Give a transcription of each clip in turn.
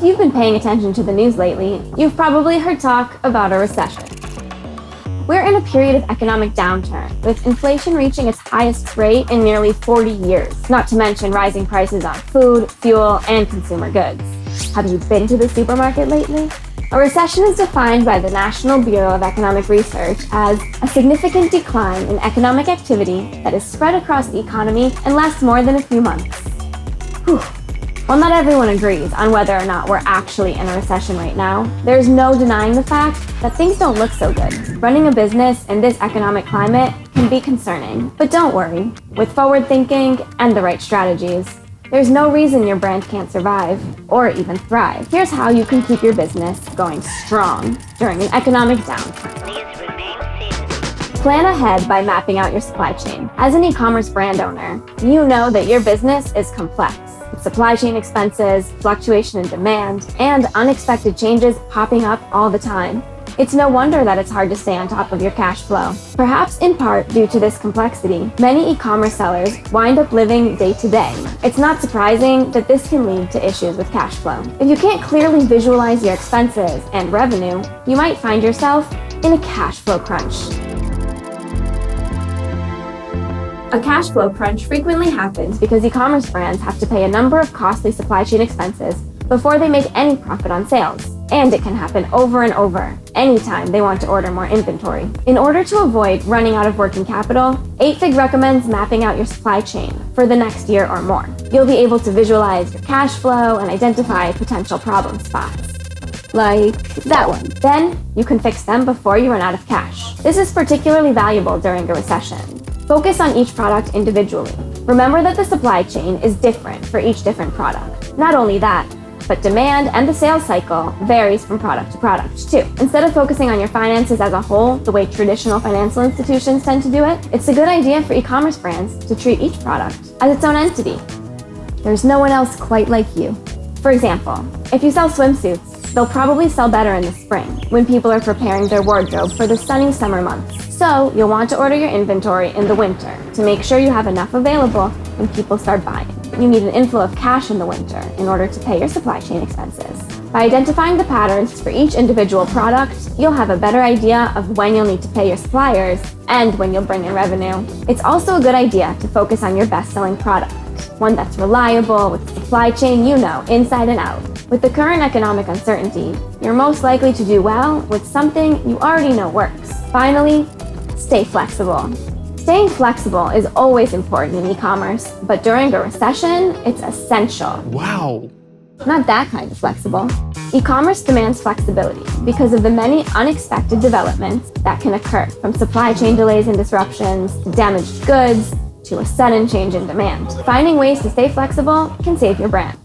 If you've been paying attention to the news lately, you've probably heard talk about a recession. We're in a period of economic downturn, with inflation reaching its highest rate in nearly 40 years, not to mention rising prices on food, fuel, and consumer goods. Have you been to the supermarket lately? A recession is defined by the National Bureau of Economic Research as a significant decline in economic activity that is spread across the economy and lasts more than a few months. Whew. While not everyone agrees on whether or not we're actually in a recession right now, there's no denying the fact that things don't look so good. Running a business in this economic climate can be concerning, but don't worry. With forward thinking and the right strategies, there's no reason your brand can't survive or even thrive. Here's how you can keep your business going strong during an economic downturn. Plan ahead by mapping out your supply chain. As an e-commerce brand owner, you know that your business is complex, with supply chain expenses, fluctuation in demand, and unexpected changes popping up all the time. It's no wonder that it's hard to stay on top of your cash flow. Perhaps in part due to this complexity, many e-commerce sellers wind up living day to day. It's not surprising that this can lead to issues with cash flow. If you can't clearly visualize your expenses and revenue, you might find yourself in a cash flow crunch. A cash flow crunch frequently happens because e-commerce brands have to pay a number of costly supply chain expenses before they make any profit on sales. And it can happen over and over, anytime they want to order more inventory. In order to avoid running out of working capital, 8Fig recommends mapping out your supply chain for the next year or more. You'll be able to visualize your cash flow and identify potential problem spots, like that one. Then you can fix them before you run out of cash. This is particularly valuable during a recession. Focus on each product individually. Remember that the supply chain is different for each different product. Not only that, but demand and the sales cycle varies from product to product too. Instead of focusing on your finances as a whole, the way traditional financial institutions tend to do it, it's a good idea for e-commerce brands to treat each product as its own entity. There's no one else quite like you. For example, if you sell swimsuits, they'll probably sell better in the spring, when people are preparing their wardrobe for the sunny summer months. So you'll want to order your inventory in the winter to make sure you have enough available when people start buying. You need an inflow of cash in the winter in order to pay your supply chain expenses. By identifying the patterns for each individual product, you'll have a better idea of when you'll need to pay your suppliers and when you'll bring in revenue. It's also a good idea to focus on your best-selling product, one that's reliable with a supply chain you know inside and out. With the current economic uncertainty, you're most likely to do well with something you already know works. Finally, stay flexible. Staying flexible is always important in e-commerce, but during a recession, it's essential. Wow. Not that kind of flexible. E-commerce demands flexibility because of the many unexpected developments that can occur, from supply chain delays and disruptions, to damaged goods, to a sudden change in demand. Finding ways to stay flexible can save your brand.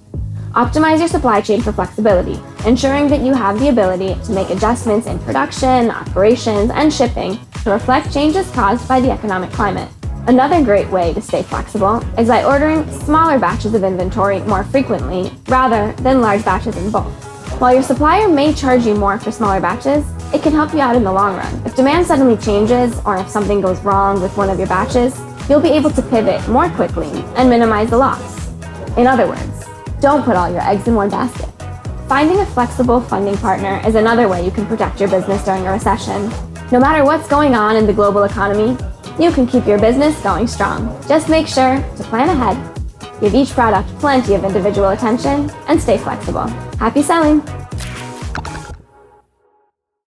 Optimize your supply chain for flexibility, ensuring that you have the ability to make adjustments in production, operations, and shipping to reflect changes caused by the economic climate. Another great way to stay flexible is by ordering smaller batches of inventory more frequently rather than large batches in bulk. While your supplier may charge you more for smaller batches, it can help you out in the long run. If demand suddenly changes or if something goes wrong with one of your batches, you'll be able to pivot more quickly and minimize the loss. In other words, don't put all your eggs in one basket. Finding a flexible funding partner is another way you can protect your business during a recession. No matter what's going on in the global economy, you can keep your business going strong. Just make sure to plan ahead, give each product plenty of individual attention, and stay flexible. Happy selling!